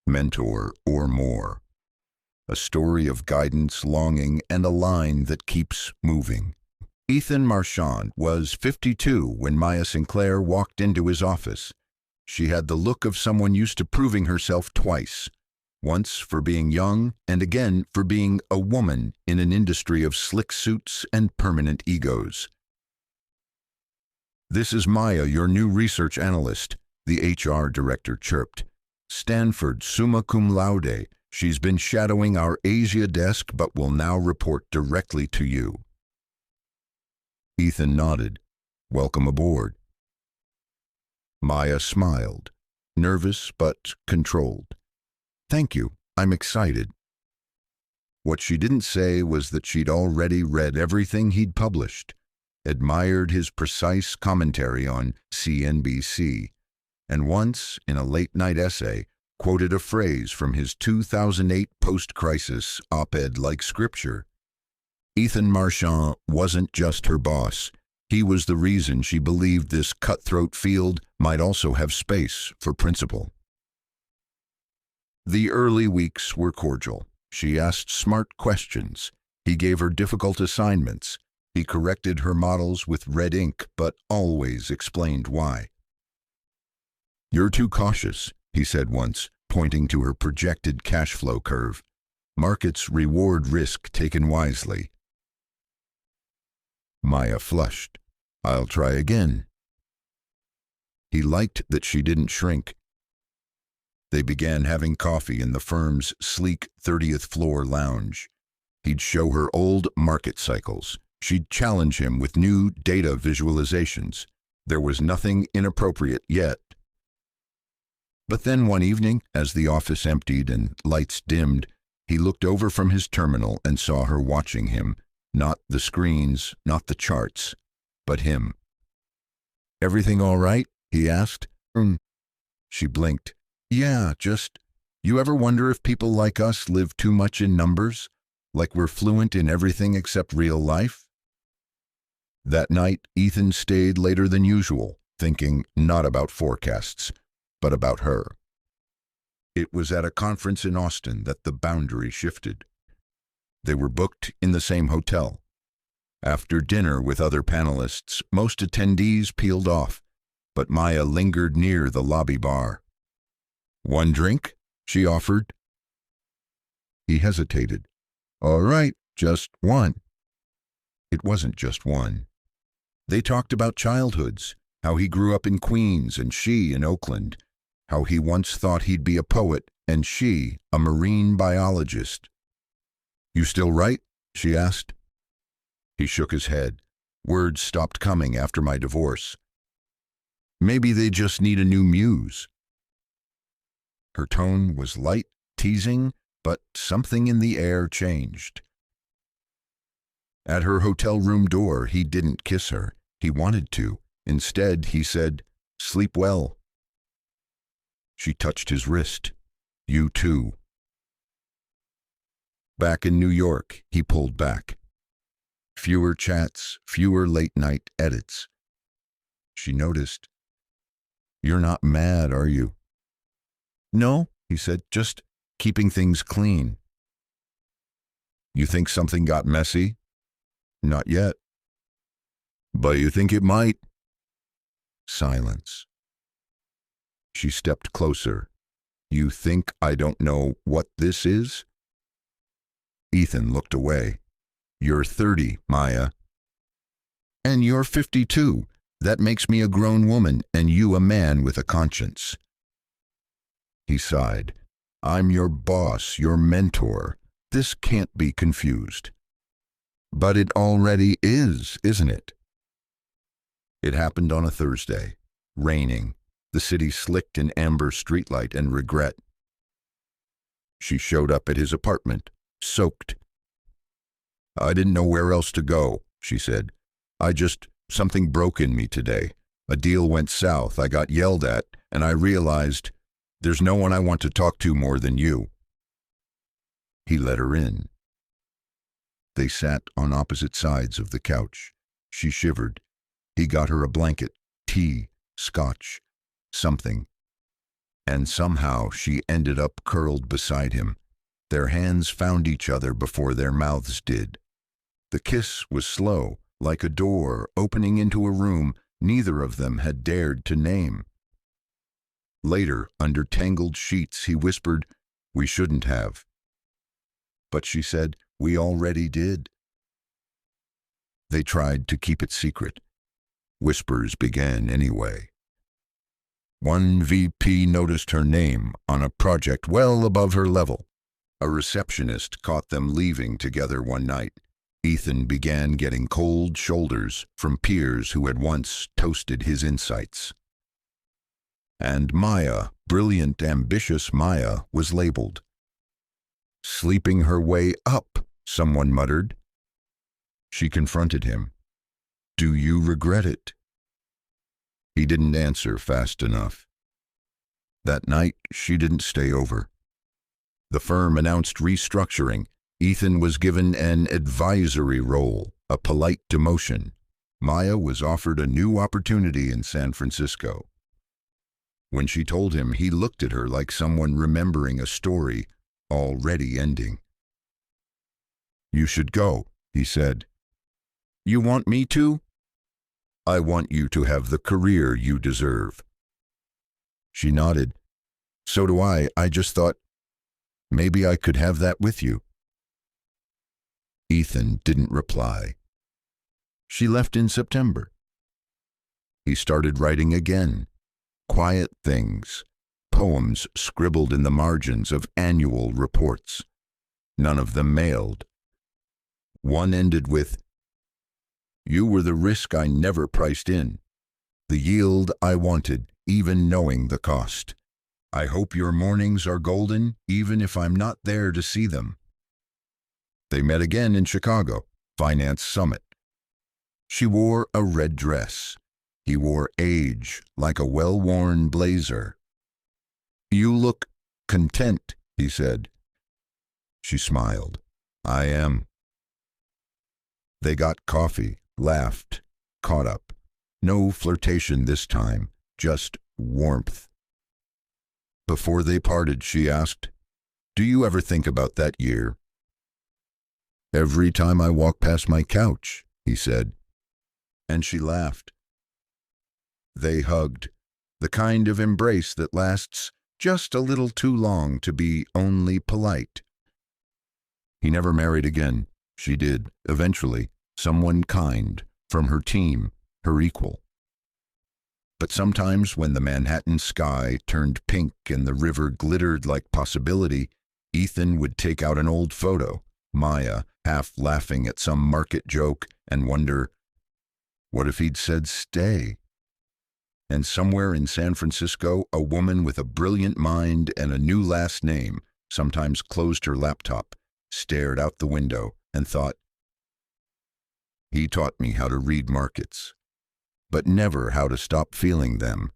mentor, or more. A story of guidance, longing, and a line that keeps moving. Ethan Marchand was 52 when Maya Sinclair walked into his office. She had the look of someone used to proving herself twice. Once for being young, and again for being a woman in an industry of slick suits and permanent egos. "This is Maya, your new research analyst," the HR director chirped. "Stanford, summa cum laude. She's been shadowing our Asia desk but will now report directly to you." Ethan nodded. "Welcome aboard." Maya smiled, nervous but controlled. "Thank you, I'm excited." What she didn't say was that she'd already read everything he'd published, admired his precise commentary on CNBC, and once, in a late-night essay, quoted a phrase from his 2008 post-crisis op-ed like scripture. Ethan Marchand wasn't just her boss. He was the reason she believed this cutthroat field might also have space for principle. The early weeks were cordial. She asked smart questions. He gave her difficult assignments. He corrected her models with red ink, but always explained why. "You're too cautious," he said once, pointing to her projected cash flow curve. "Markets reward risk taken wisely." Maya flushed. "I'll try again." He liked that she didn't shrink. They began having coffee in the firm's sleek 30th floor lounge. He'd show her old market cycles. She'd challenge him with new data visualizations. There was nothing inappropriate yet. But then one evening, as the office emptied and lights dimmed, he looked over from his terminal and saw her watching him. Not the screens, not the charts, but him. "Everything all right?" he asked. She blinked. "Yeah, just, you ever wonder if people like us live too much in numbers? Like we're fluent in everything except real life?" That night, Ethan stayed later than usual, thinking not about forecasts, but about her. It was at a conference in Austin that the boundary shifted. They were booked in the same hotel. After dinner with other panelists, most attendees peeled off, but Maya lingered near the lobby bar. "One drink?" she offered. He hesitated. "All right, just one." It wasn't just one. They talked about childhoods, how he grew up in Queens and she in Oakland, how he once thought he'd be a poet and she a marine biologist. "You still write?" she asked. He shook his head. "Words stopped coming after my divorce." "Maybe they just need a new muse." Her tone was light, teasing, but something in the air changed. At her hotel room door, he didn't kiss her. He wanted to. Instead, he said, "Sleep well." She touched his wrist. "You too." Back in New York, he pulled back. Fewer chats, fewer late-night edits. She noticed. "You're not mad, are you?" "No," he said, "just keeping things clean." "You think something got messy?" "Not yet." "But you think it might?" Silence. She stepped closer. "You think I don't know what this is?" Ethan looked away. "You're 30, Maya." "And you're 52. That makes me a grown woman and you a man with a conscience." He sighed. "I'm your boss, your mentor. This can't be confused." "But it already is, isn't it?" It happened on a Thursday, raining, the city slicked in amber streetlight and regret. She showed up at his apartment, soaked. "I didn't know where else to go," she said. Something broke in me today. A deal went south, I got yelled at, and I realized there's no one I want to talk to more than you." He let her in. They sat on opposite sides of the couch. She shivered. He got her a blanket, tea, scotch, something. and somehow she ended up curled beside him. Their hands found each other before their mouths did. The kiss was slow, like a door opening into a room neither of them had dared to name. Later, under tangled sheets, he whispered, "We shouldn't have." But she said, "We already did." They tried to keep it secret. Whispers began anyway. One VP noticed her name on a project well above her level. A receptionist caught them leaving together one night. Ethan began getting cold shoulders from peers who had once toasted his insights. And Maya, brilliant, ambitious Maya, was labeled. "Sleeping her way up," someone muttered. She confronted him. "Do you regret it?" He didn't answer fast enough. That night, she didn't stay over. The firm announced restructuring. Ethan was given an advisory role, a polite demotion. Maya was offered a new opportunity in San Francisco. When she told him, he looked at her like someone remembering a story already ending. "You should go," he said. "You want me to?" "I want you to have the career you deserve." She nodded. "So do I. I just thought maybe I could have that with you." Ethan didn't reply. She left in September. He started writing again. Quiet things, poems scribbled in the margins of annual reports. None of them mailed. One ended with, "You were the risk I never priced in, the yield I wanted, even knowing the cost. I hope your mornings are golden, even if I'm not there to see them." They met again in Chicago, Finance Summit. She wore a red dress. He wore age like a well-worn blazer. "You look content," he said. She smiled. "I am." They got coffee, laughed, caught up. No flirtation this time, just warmth. Before they parted, she asked, "Do you ever think about that year?" "Every time I walk past my couch," he said. And she laughed. They hugged, the kind of embrace that lasts just a little too long to be only polite. He never married again. She did, eventually, someone kind, from her team, her equal. But sometimes when the Manhattan sky turned pink and the river glittered like possibility, Ethan would take out an old photo, Maya half laughing at some market joke, and wonder, what if he'd said stay? And somewhere in San Francisco, a woman with a brilliant mind and a new last name sometimes closed her laptop, stared out the window, and thought, "He taught me how to read markets, but never how to stop feeling them